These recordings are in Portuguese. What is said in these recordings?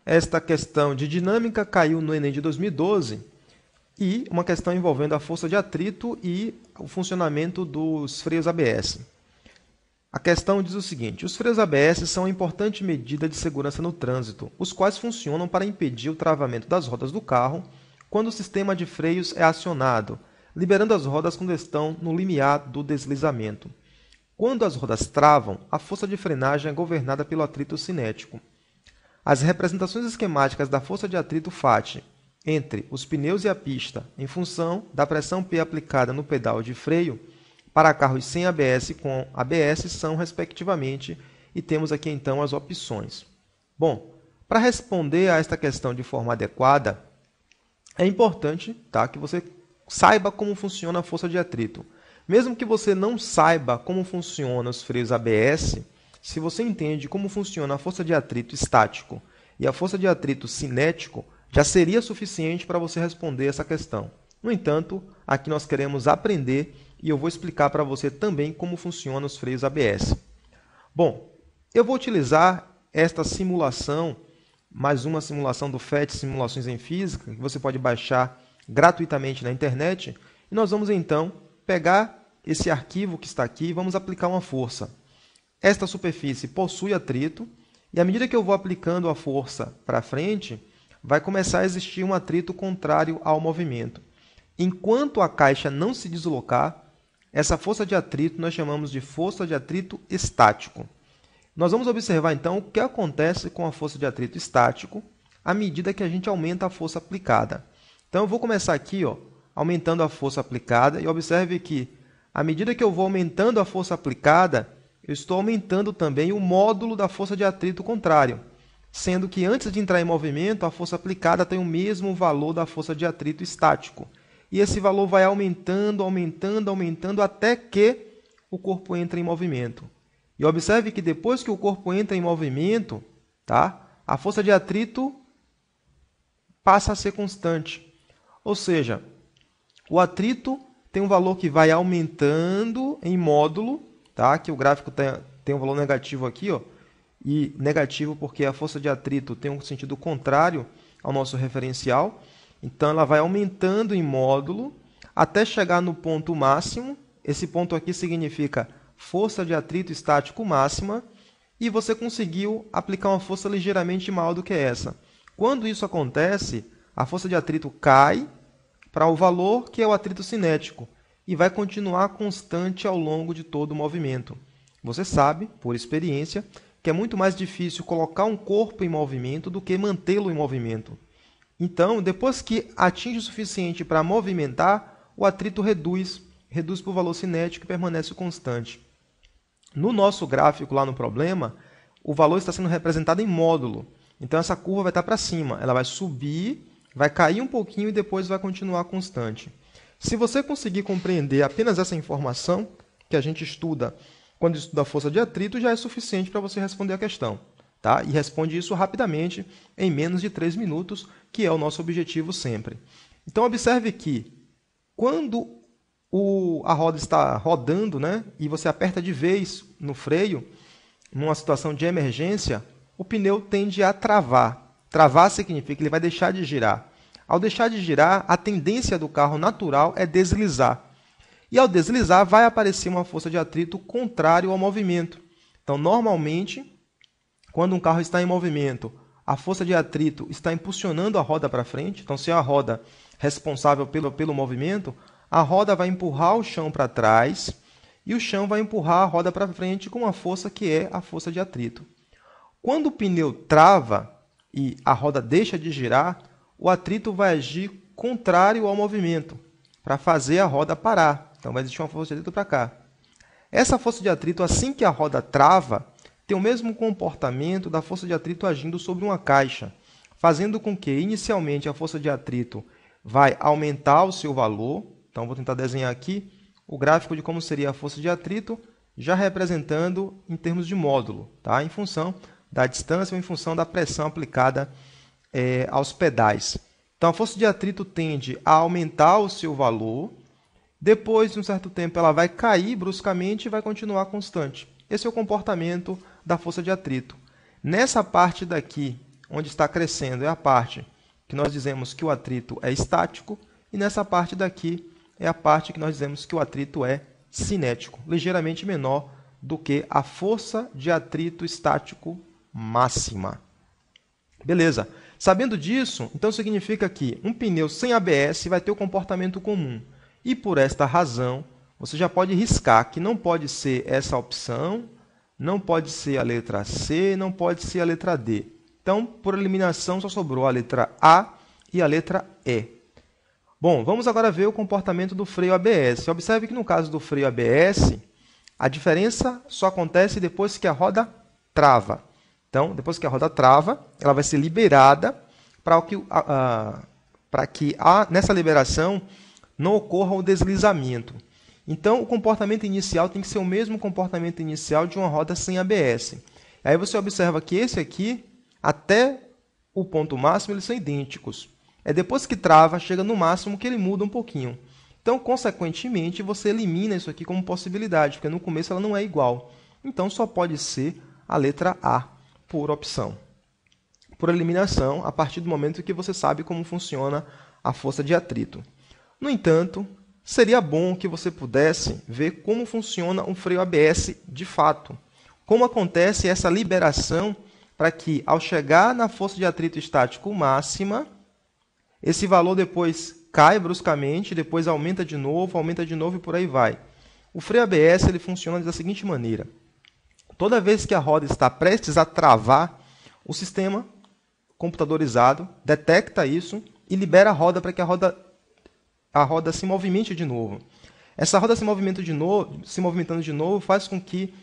Esta questão de dinâmica caiu no Enem de 2012 e uma questão envolvendo a força de atrito e o funcionamento dos freios ABS. A questão diz o seguinte: os freios ABS são uma importante medida de segurança no trânsito, os quais funcionam para impedir o travamento das rodas do carro quando o sistema de freios é acionado, liberando as rodas quando estão no limiar do deslizamento. Quando as rodas travam, a força de frenagem é governada pelo atrito cinético. As representações esquemáticas da força de atrito FAT entre os pneus e a pista, em função da pressão P aplicada no pedal de freio, para carros sem ABS e com ABS são, respectivamente, e temos aqui então as opções. Bom, para responder a esta questão de forma adequada, é importante, tá, que você saiba como funciona a força de atrito. Mesmo que você não saiba como funcionam os freios ABS, se você entende como funciona a força de atrito estático e a força de atrito cinético, já seria suficiente para você responder essa questão. No entanto, aqui nós queremos aprender e eu vou explicar para você também como funcionam os freios ABS. Bom, eu vou utilizar esta simulação, mais uma simulação do FET, Simulações em Física, que você pode baixar gratuitamente na internet, e nós vamos então pegar esse arquivo que está aqui e vamos aplicar uma força. Esta superfície possui atrito, e à medida que eu vou aplicando a força para frente, vai começar a existir um atrito contrário ao movimento. Enquanto a caixa não se deslocar, essa força de atrito nós chamamos de força de atrito estático. Nós vamos observar então o que acontece com a força de atrito estático à medida que a gente aumenta a força aplicada. Então eu vou começar aqui, aumentando a força aplicada, e observe que à medida que eu vou aumentando a força aplicada, eu estou aumentando também o módulo da força de atrito contrário, sendo que antes de entrar em movimento, a força aplicada tem o mesmo valor da força de atrito estático. E esse valor vai aumentando, aumentando, aumentando, até que o corpo entra em movimento. E observe que depois que o corpo entra em movimento, tá, a força de atrito passa a ser constante. Ou seja, o atrito tem um valor que vai aumentando em módulo, tá, que o gráfico tem um valor negativo aqui, e negativo porque a força de atrito tem um sentido contrário ao nosso referencial. Então, ela vai aumentando em módulo até chegar no ponto máximo. Esse ponto aqui significa força de atrito estático máxima, e você conseguiu aplicar uma força ligeiramente maior do que essa. Quando isso acontece, a força de atrito cai para o valor que é o atrito cinético e vai continuar constante ao longo de todo o movimento. Você sabe, por experiência, que é muito mais difícil colocar um corpo em movimento do que mantê-lo em movimento. Então, depois que atinge o suficiente para movimentar, o atrito reduz para o valor cinético e permanece constante. No nosso gráfico lá no problema, o valor está sendo representado em módulo. Então, essa curva vai estar para cima. Ela vai subir, vai cair um pouquinho e depois vai continuar constante. Se você conseguir compreender apenas essa informação que a gente estuda quando estuda a força de atrito, já é suficiente para você responder a questão. Tá? E responde isso rapidamente, em menos de 3 minutos, que é o nosso objetivo sempre. Então, observe que quando a roda está rodando, né, e você aperta de vez no freio, numa situação de emergência, o pneu tende a travar. Travar significa que ele vai deixar de girar. Ao deixar de girar, a tendência do carro natural é deslizar. E ao deslizar, vai aparecer uma força de atrito contrário ao movimento. Então, normalmente, quando um carro está em movimento, a força de atrito está impulsionando a roda para frente. Então, se é a roda responsável pelo movimento, a roda vai empurrar o chão para trás e o chão vai empurrar a roda para frente com uma força que é a força de atrito. Quando o pneu trava e a roda deixa de girar, o atrito vai agir contrário ao movimento, para fazer a roda parar. Então, vai existir uma força de atrito para cá. Essa força de atrito, assim que a roda trava, tem o mesmo comportamento da força de atrito agindo sobre uma caixa, fazendo com que, inicialmente, a força de atrito vai aumentar o seu valor. Então, vou tentar desenhar aqui o gráfico de como seria a força de atrito, já representando em termos de módulo, tá? Em função da distância ou em função da pressão aplicada aos pedais. Então, a força de atrito tende a aumentar o seu valor. Depois de um certo tempo, ela vai cair bruscamente e vai continuar constante. Esse é o comportamento da força de atrito. Nessa parte daqui, onde está crescendo, é a parte que nós dizemos que o atrito é estático, e nessa parte daqui é a parte que nós dizemos que o atrito é cinético, ligeiramente menor do que a força de atrito estático máxima. Beleza. Sabendo disso, então significa que um pneu sem ABS vai ter o comportamento comum. E por esta razão, você já pode riscar que não pode ser essa opção, não pode ser a letra C, não pode ser a letra D. Então, por eliminação, só sobrou a letra A e a letra E. Bom, vamos agora ver o comportamento do freio ABS. Observe que no caso do freio ABS, a diferença só acontece depois que a roda trava. Então, depois que a roda trava, ela vai ser liberada para que nessa liberação não ocorra o deslizamento. Então, o comportamento inicial tem que ser o mesmo comportamento inicial de uma roda sem ABS. Aí você observa que esse aqui, até o ponto máximo, eles são idênticos. É depois que trava, chega no máximo que ele muda um pouquinho. Então, consequentemente, você elimina isso aqui como possibilidade, porque no começo ela não é igual. Então, só pode ser a letra A, por opção. Por eliminação, a partir do momento que você sabe como funciona a força de atrito. No entanto, seria bom que você pudesse ver como funciona um freio ABS de fato. Como acontece essa liberação para que, ao chegar na força de atrito estático máxima, esse valor depois cai bruscamente, depois aumenta de novo e por aí vai. O freio ABS ele funciona da seguinte maneira. Toda vez que a roda está prestes a travar, o sistema computadorizado detecta isso e libera a roda para que a roda se movimente de novo. Essa roda se movimentando de novo faz com que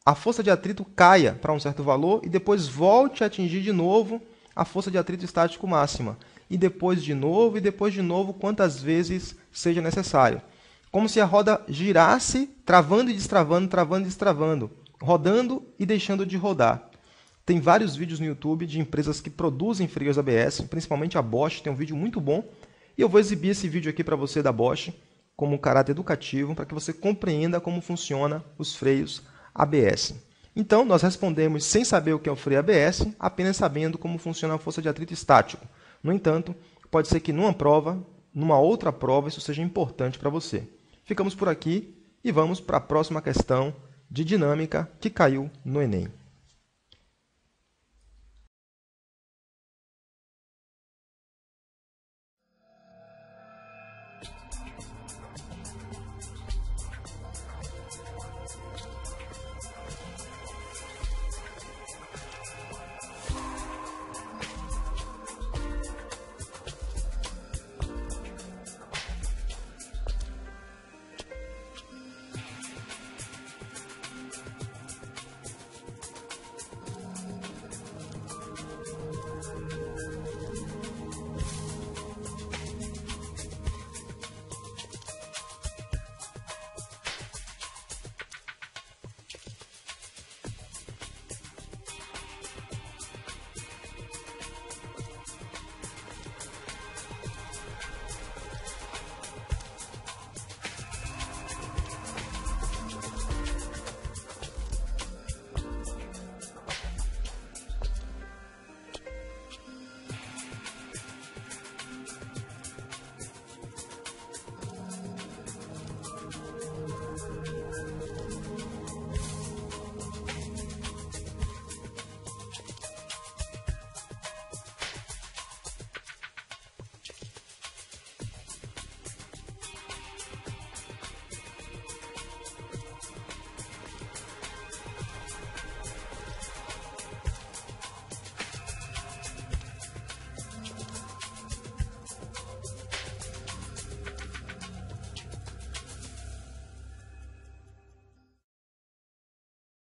a força de atrito caia para um certo valor e depois volte a atingir de novo a força de atrito estático máxima. E depois de novo, quantas vezes seja necessário. Como se a roda girasse, travando e destravando, rodando e deixando de rodar. Tem vários vídeos no YouTube de empresas que produzem freios ABS, principalmente a Bosch, tem um vídeo muito bom. E eu vou exibir esse vídeo aqui para você da Bosch, como um caráter educativo, para que você compreenda como funciona os freios ABS. Então, nós respondemos sem saber o que é o freio ABS, apenas sabendo como funciona a força de atrito estático. No entanto, pode ser que numa outra prova, isso seja importante para você. Ficamos por aqui e vamos para a próxima questão de dinâmica que caiu no Enem.